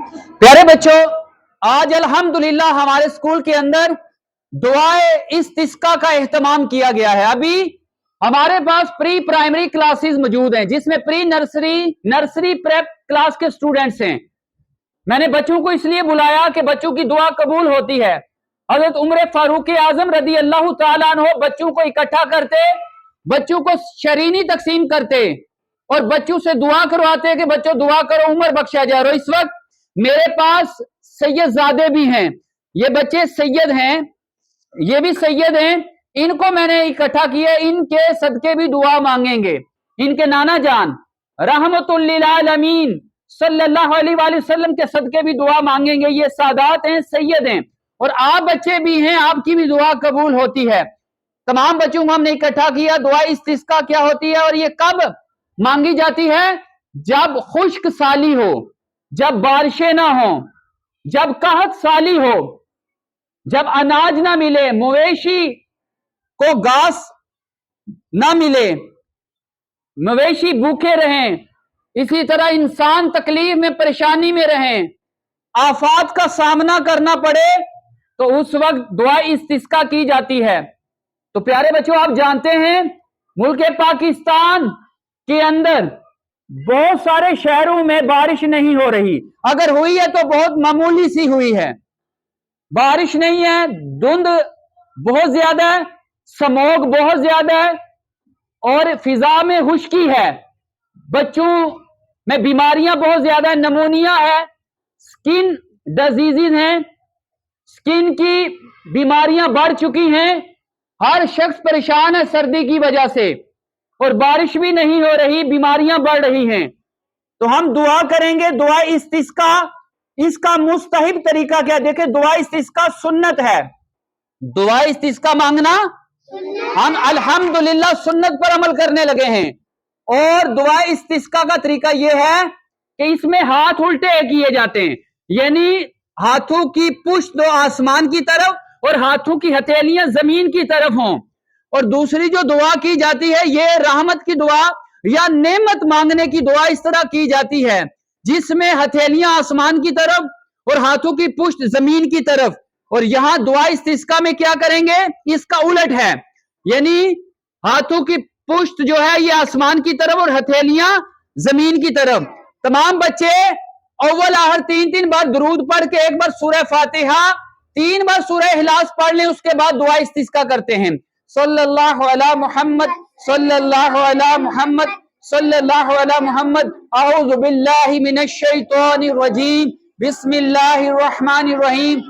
प्यारे बच्चों, आज अल्हम्दुलिल्लाह हमारे स्कूल के अंदर दुआए इस्तिस्का का एहतमाम किया गया है। अभी हमारे पास प्री प्राइमरी क्लासेस मौजूद हैं, जिसमें प्री नर्सरी प्रेप क्लास के स्टूडेंट्स हैं। मैंने बच्चों को इसलिए बुलाया कि बच्चों की दुआ कबूल होती है। हजरत उमर फारूक आजम रदी अल्लाह तआला अन्हु बच्चों को इकट्ठा करते, बच्चों को शरीनी तकसीम करते और बच्चों से दुआ करवाते कि बच्चों दुआ करो, उम्र बख्शा जाए। और इस वक्त मेरे पास सैयदजादे भी हैं, ये बच्चे सैयद हैं, ये भी सैयद हैं। इनको मैंने इकट्ठा किया, इनके सदके भी दुआ मांगेंगे। इनके नाना जान रहमतुल लिल आलमीन सल्लल्लाहु अलैहि वसल्लम के सदके भी दुआ मांगेंगे। ये सादात हैं, सैयद हैं और आप बच्चे भी हैं, आपकी भी दुआ कबूल होती है। तमाम बच्चों को हमने इकट्ठा किया। दुआ इस्तिस्का क्या होती है और ये कब मांगी जाती है? जब खुश्क साली हो, जब बारिशें ना हो, जब कहत साली हो, जब अनाज ना मिले, मवेशी को घास ना मिले, मवेशी भूखे रहें, इसी तरह इंसान तकलीफ में परेशानी में रहें, आफात का सामना करना पड़े, तो उस वक्त दुआ इस्तिस्का की जाती है। तो प्यारे बच्चों, आप जानते हैं मुल्क पाकिस्तान के अंदर बहुत सारे शहरों में बारिश नहीं हो रही। अगर हुई है तो बहुत मामूली सी हुई है, बारिश नहीं है, धुंध बहुत ज्यादा है, स्मोग बहुत ज्यादा है और फिजा में खुश्की है। बच्चों में बीमारियां बहुत ज्यादा है, नमोनिया है, स्किन डिजीजेज हैं, स्किन की बीमारियां बढ़ चुकी हैं। हर शख्स परेशान है सर्दी की वजह से और बारिश भी नहीं हो रही, बीमारियां बढ़ रही हैं। तो हम दुआ करेंगे दुआ इस्तिस्का। इसका मुस्तहिब तरीका क्या? देखें, दुआ इस्तिस्का सुन्नत है। दुआ इस्तिस्का मांगना हम अल्हम्दुलिल्लाह सुन्नत पर अमल करने लगे हैं। और दुआ इस्तिस्का का तरीका यह है कि इसमें हाथ उल्टे किए जाते हैं, यानी हाथों की पुश्त दो आसमान की तरफ और हाथों की हथेलियां जमीन की तरफ हों। और दूसरी जो दुआ की जाती है ये रहमत की दुआ या नेमत मांगने की दुआ इस तरह की जाती है, जिसमें हथेलियां आसमान की तरफ और हाथों की पुश्त जमीन की तरफ। और यहां दुआ इस्तिस्का में क्या करेंगे? इसका उलट है, यानी हाथों की पुश्त जो है ये आसमान की तरफ और हथेलियां जमीन की तरफ। तमाम बच्चे अव्वल आहर 3-3 बार दुरूद पढ़ के एक बार सूरह फातिहा, 3 बार सूरह इखलास पढ़ लें, उसके बाद दुआ इस्तिस्का करते हैं। सल्लल्लाहु अला मुहम्मद सल्लल्लाहु अला मुहम्मद सल्लल्लाहु अला मुहम्मद। अऊज़ु बिल्लाहि मिनश शैतानिर रजीम। बिस्मिल्लाहिर रहमानिर रहीम।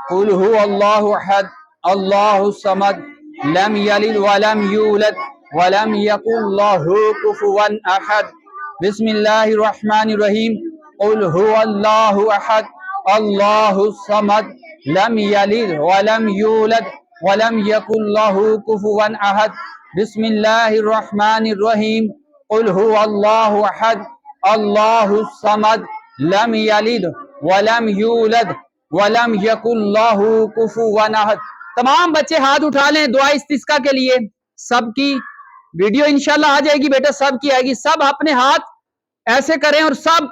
कुल हुवल्लाहु अहद अल्लाहुस समद लम यलिद वलम यूलद वलम यकुल लहू कुफुवन अहद। बिस्मिल्लाहिर रहमानिर रहीम। कुल हुवल्लाहु अहद अल्लाहुस समद लम यलिद वलम यूलद वलम यकुल लहू कुफुवन अहद। बिस्मिल्लाहिर रहमानिर रहीम। कुल हुवल्लाहु अहद अल्लाहुस समद लम यलिद वलम यूलद वलम यकुल लहू कुफुवन अहद। तमाम बच्चे हाथ उठा लें दुआ इस्तिस्का के लिए। सबकी वीडियो इंशाल्लाह आ जाएगी बेटा, सबकी आएगी। सब अपने हाथ ऐसे करें और सब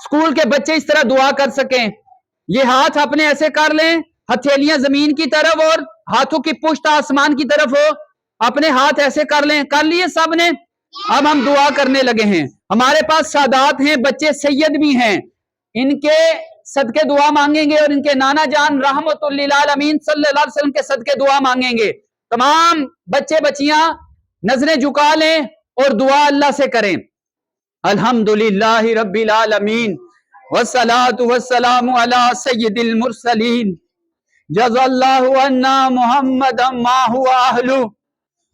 स्कूल के बच्चे इस तरह दुआ कर सकें। ये हाथ अपने ऐसे कर लें, हथेलियां जमीन की तरफ और हाथों की पुश्त आसमान की तरफ हो। अपने हाथ ऐसे कर लें। कर लिए सब ने? अब हम दुआ करने लगे हैं। हमारे पास सादात हैं, बच्चे सैयद भी हैं, इनके सदके दुआ मांगेंगे और इनके नाना जान रहमतुल लिल आलमीन सल्लल्लाहु अलैहि वसल्लम के सदके दुआ मांगेंगे। तमाम बच्चे बच्चियां नजरें झुका लें और दुआ अल्लाह से करें। अल्हम्दुलिल्लाहि रब्बिल आलमीन वस्सलातु वस्सलामु अला सय्यिदिल मुरसलीन जज़ल्लाहु अन्ना मुहम्मदम मा हुवा अहलु।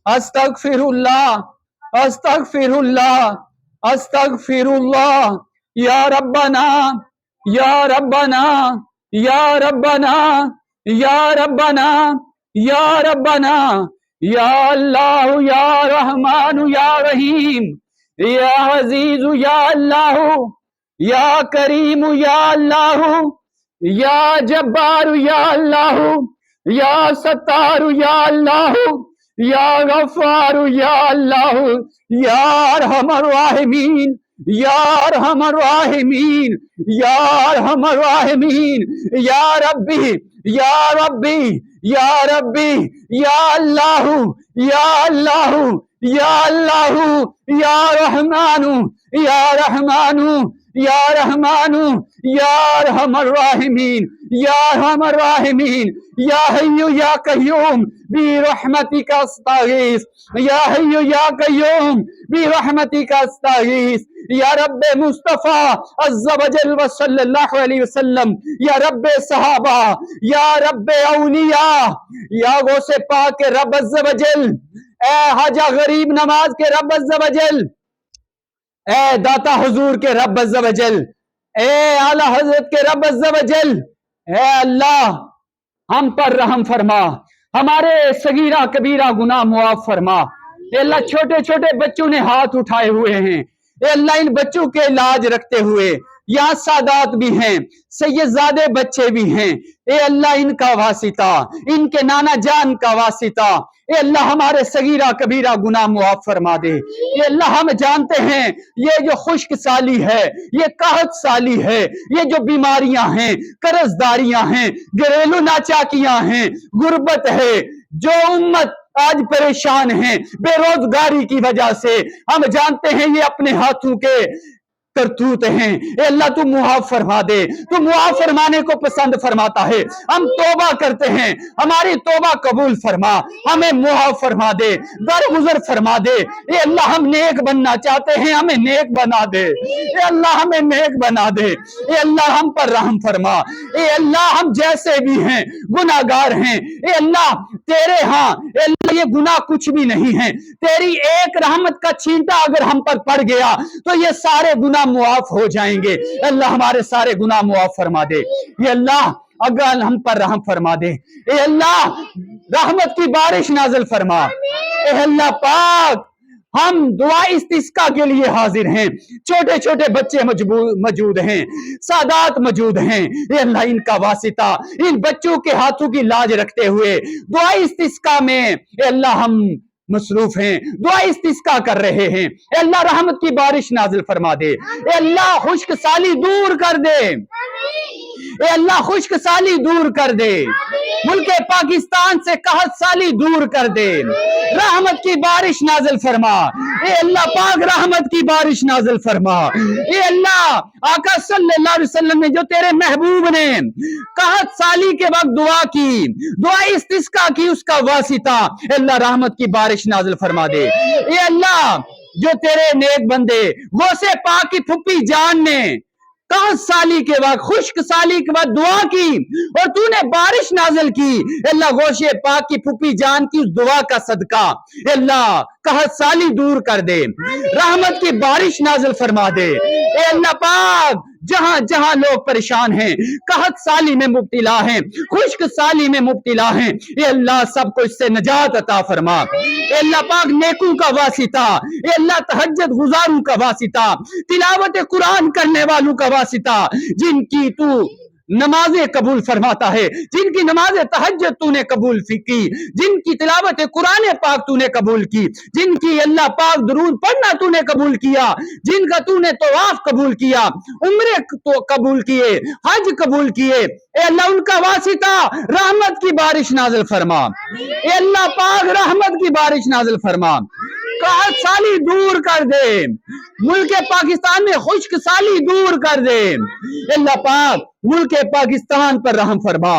अस्तगफिरुल्लाह अस्तगफिरुल्लाह अस्तगफिरुल्लाह। या रब्बना या रब्बना या रब्बना या रब्बना या रब्बना या अल्लाह या रहमान या रहीम, या अजीज या अल्लाह, या करीम या अल्लाह, या जब्बार या अल्लाह, या सत्तार या अल्लाह, या गफ्फार या अल्लाह, या अरहमर राहिमीन, या अरहमर राहिमीन, या अरहमर राहिमीन, या रब्बी या रब्बी या रब्बी, या अल्लाह या अल्लाह, या अल्लाह, या रहमानु या रहमानु, या रहमानु, या अरहमर राहिमीन, या अरहमर राहिमीन, या हय्यु या कय्यूम बिरहमतिका अस्तगीस, या हय्यु या कय्यूम बिरहमतिका अस्तगीस, या रब्बे मुस्तफा अज़्ज़ा वजल व सल्लल्लाहु अलैहि वसल्लम, या रब्बे सहाबा, या रब्बे औलिया, या गौसे पाक के रब अज़्ज़ा वजल, ए हाजा गरीब नमाज के रब अज़्ज़ा वजल, ए दाता हुजूर के रब अज़्ज़ा वजल, ए आला हजरत के रब अज़्ज़ा वजल, ए अल्लाह हम पर रहम फरमा, हमारे सगीरा कबीरा गुनाह मुआफ फरमा। ए अल्लाह छोटे छोटे बच्चों ने हाथ उठाए हुए हैं, ए अल्लाह इन बच्चों के लाज रखते हुए यहाँ सादात भी हैं, सैयदजादे बच्चे भी हैं, ए अल्लाह इनका वासिता, इनके नाना जान का वासिता, ए अल्लाह हमारे सगीरा कबीरा गुनाह मुआफ फरमा दे। ये अल्लाह हम जानते हैं ये जो खुश्क साली है, ये कहत साली है, ये जो बीमारियां हैं, कर्जदारियां हैं, घरेलू नाचाकियां हैं, गुर्बत है, जो उम्मत आज परेशान है बेरोजगारी की वजह से, हम जानते हैं ये अपने हाथों के करतूत हैं। ए अल्लाह तू मुआफ फरमा दे, तू मुआफ फरमाने को पसंद फरमाता है। हम तौबा करते हैं, हमारी तौबा कबूल फरमा, हमें मुआफ फरमा दे, दरगुजर फरमा दे। ए अल्लाह हम नेक बनना चाहते हैं, हमें नेक बना दे। ए अल्लाह हमें नेक बना दे। ए अल्लाह हम पर रहम फरमा। ए अल्लाह हम जैसे भी हैं गुनाहगार हैं, ए अल्लाह तेरे हाँ ए अल्लाह ये गुनाह कुछ भी नहीं है, तेरी एक रहमत का छींटा अगर हम पर पड़ गया तो ये सारे गुनाह मुआफ हो जाएंगे। अल्लाह हमारे सारे गुनाह मुआफ फरमा दे। ये अल्लाह अगर हम पर रहम फरमा दे, ए अल्लाह रहमत की बारिश नाज़िल फरमा। ए अल्लाह पाक हम दुआ इस्तिस्का के लिए हाजिर हैं, छोटे छोटे बच्चे मौजूद हैं, सादात मौजूद हैं। ये अल्लाह इनका वासिता, इन बच्चों के हाथों की लाज रखते हुए दुआ इस्तिस्का में ये अल्लाह हम मसरूफ हैं, दुआ इस्तिस्का कर रहे हैं। ए अल्लाह रहमत की बारिश नाजिल फरमा दे। ए अल्लाह खुश्क साली दूर कर दे। ए अल्लाह खुश्क साली दूर कर दे, मुल्के पाकिस्तान से कहत साली दूर कर दे, रहमत की बारिश नाजिल फरमा। ए अल्लाह पाक रहमत की बारिश नाजिल फरमा। ए अल्लाह आका सल्लल्लाहु अलैहि वसल्लम ने जो तेरे महबूब ने कहत साली के वक्त दुआ की, दुआ इस्तिस्का की, उसका वासिता अल्लाह रहमत की बारिश नाजिल फरमा दे। ए अल्लाह जो तेरे नेक बंदे गौसे पाक की फुप्पी जान ने कहत साली के बाद, खुश्क साली के बाद दुआ की और तूने बारिश नाजिल की, अल्लाह गौशे पाक की फुप्पी जान की उस दुआ का सदका अल्लाह कहत साली दूर कर दे, रहमत की बारिश नाजिल फरमा दे। ए अल्लाह पाक जहां जहां लोग परेशान हैं, कहत साली में मुब्तिला हैं, खुश्क साली में मुब्तिला हैं, ये अल्लाह सबको इससे नजात अता फरमा। ए अल्लाह पाक नेकू का वासिता, ए अल्लाह तहज्जुद गुजारों का वासिता, तिलावत कुरान करने वालों का वासिता, जिनकी तू नमाजें कबूल फरमाता है, जिनकी नमाजें तहज्जुद तूने कबूल की, जिनकी तिलावत कुरान पाक तूने कबूल की, जिनकी अल्लाह पाक दुरूद पढ़ना तूने कबूल किया, जिनका तूने तवाफ कबूल किया, उम्रे तो कबूल किए, हज कबूल किए, ए अल्लाह उनका वासिता रहमत की बारिश नाजिल फरमा। ए अल्लाह पाक रहमत की बारिश नाजिल फरमा, कहत साली दूर कर दे, मुल्क पाकिस्तान में खुश्क साली दूर कर दे। अल्लाह पाक मुल्क पाकिस्तान पर रहम फरमा।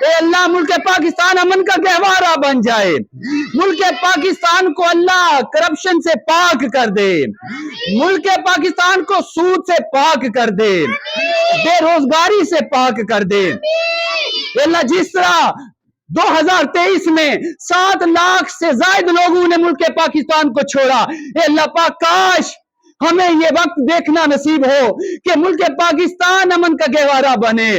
ए अल्लाह मुल्क पाकिस्तान अमन का गहवारा बन जाए, मुल्क पाकिस्तान को अल्लाह करप्शन से पाक कर दे, मुल्क पाकिस्तान को सूद से पाक कर दे, बेरोजगारी से पाक कर दे। अल्लाह जिस तरह 2023 में 7 लाख से ज्यादा लोगों ने मुल्क पाकिस्तान को छोड़ा, अल्लाह पाक काश हमें ये वक्त देखना नसीब हो कि मुल्क पाकिस्तान अमन का गहवारा बने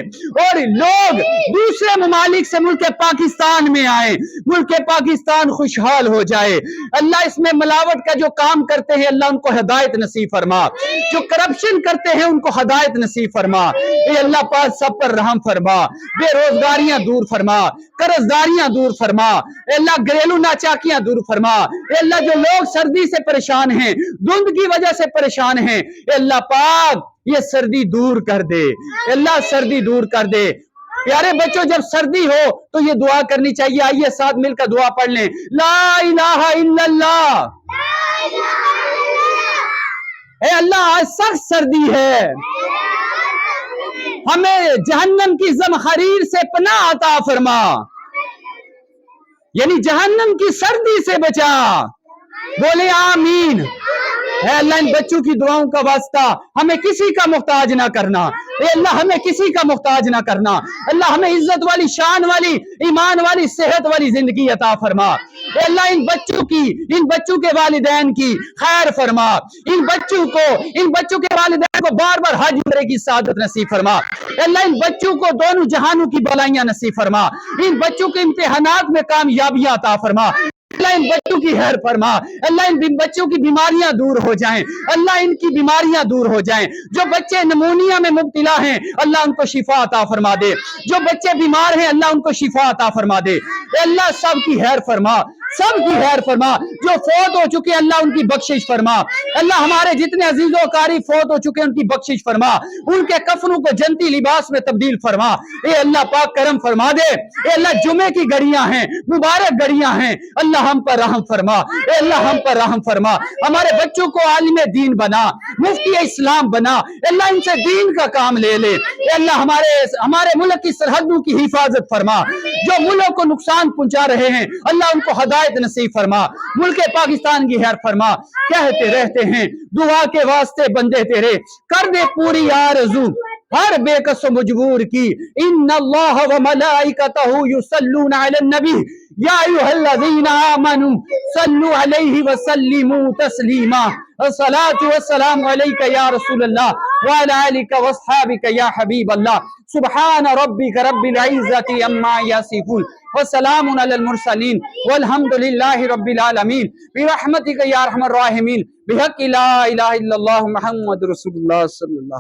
और लोग दूसरे ममालिक से मुल्क पाकिस्तान में आए, मुल्क पाकिस्तान खुशहाल हो जाए। अल्लाह इसमें मिलावट का जो काम करते हैं अल्लाह उनको हिदायत नसीब फरमा, जो करप्शन करते हैं उनको हिदायत नसीब फरमा। ये अल्लाह पाक सब पर रहम फरमा, बेरोजगारियां दूर फरमा, कर्जदारियां दूर फरमा, अल्लाह घरेलू नाचाकियां दूर फरमा। अल्लाह जो लोग सर्दी से परेशान हैं, धुंध की वजह से परेशान हैं, अल्लाह पाक ये सर्दी दूर कर दे, अल्लाह सर्दी दूर कर दे। प्यारे बच्चों, जब सर्दी हो तो ये दुआ करनी चाहिए। आइए साथ मिलकर दुआ पढ़ लें, ला इलाहा इल्लल्लाह। ए अल्लाह आज सख्त सर्दी है, हमें जहन्नम की ज़मख़रीर से पनाह अता फरमा, यानी जहन्नम की सर्दी से बचा। बोले आमीन। है अल्लाह इन बच्चों की दुआओं का वास्ता हमें किसी का मुहताज ना करना, अल्लाह हमें किसी का मुहताज ना करना। अल्लाह हमें इज्जत वाली, शान वाली, ईमान वाली, सेहत वाली जिंदगी अता फरमा। अल्लाह इन बच्चों के वालिदैन की खैर फरमा, इन बच्चों के वालिदैन को बार बार हज उम्रे की सादत नसीब फरमा। अल्लाह इन बच्चों को दोनों जहानों की भलाइयां नसीब फरमा, इन बच्चों के इम्तिहानात में कामयाबियां अता फरमा। अल्लाह इन बच्चों की खैर फरमा, अल्लाह इन बच्चों की बीमारियां दूर हो जाएं, अल्लाह इनकी बीमारियां दूर हो जाएं। जो बच्चे नमूनिया में मुब्तला हैं अल्लाह उनको शिफा अता फरमा दे, जो बच्चे बीमार हैं अल्लाह उनको शिफा अता फरमा दे। अल्लाह सबकी खैर फरमा, सबकी खैर फरमा। जो फौत हो चुके अल्लाह उनकी बख्शिश फरमा। अल्लाह हमारे जितने अजीजों कारी फौत हो चुके उनकी बख्शिश फरमा, उनके कफनों को जन्नती लिबास में तब्दील फरमा। ए अल्लाह पाक करम फरमा दे। ए अल्लाह जुमे की घड़ियां हैं, मुबारक घड़ियां हैं, अल्लाह हम पर रहम फरमा। ए अल्लाह हम पर रहम फरमा, हमारे बच्चों को आलिम दीन बना, मुफ्ती इस्लाम बना। अल्लाह इनसे दीन का काम ले ले। ए अल्लाह हमारे मुल्क की सरहदों की हिफाजत फरमा। जो मुल्क को नुकसान पहुंचा रहे हैं अल्लाह उनको हिदायत नसीब फरमा, मुल्क पाकिस्तान की खैर फरमा। कहते रहते हैं दुआ के वास्ते बंदे तेरे, कर दे पूरी आरज़ू हर बेकस मजबूर की। इन्नल्लाह व मलाइकतहु युसल्लूना अलन नबी या अय्युहल्लज़ीना आमनू सल्लु अलैहि व सल्लिमू तस्लीमा। अस्सलातु वस्सलामु अलैका या रसूलल्लाह व अला आलिका व अस्हाबिका या हबीबल्लाह। सुब्हान रब्बिका रब्बिल इज्जति अम्मा यसिफून व सलामुन अलल मुरसलीन वल्हम्दुलिल्लाहि रब्बिल आलमीन बिरहमतिका या अरहमर राहिमीन बिहक़्क़ि ला इलाहा इल्लल्लाह मुहम्मदुर रसूलुल्लाह सल्लल्लाहु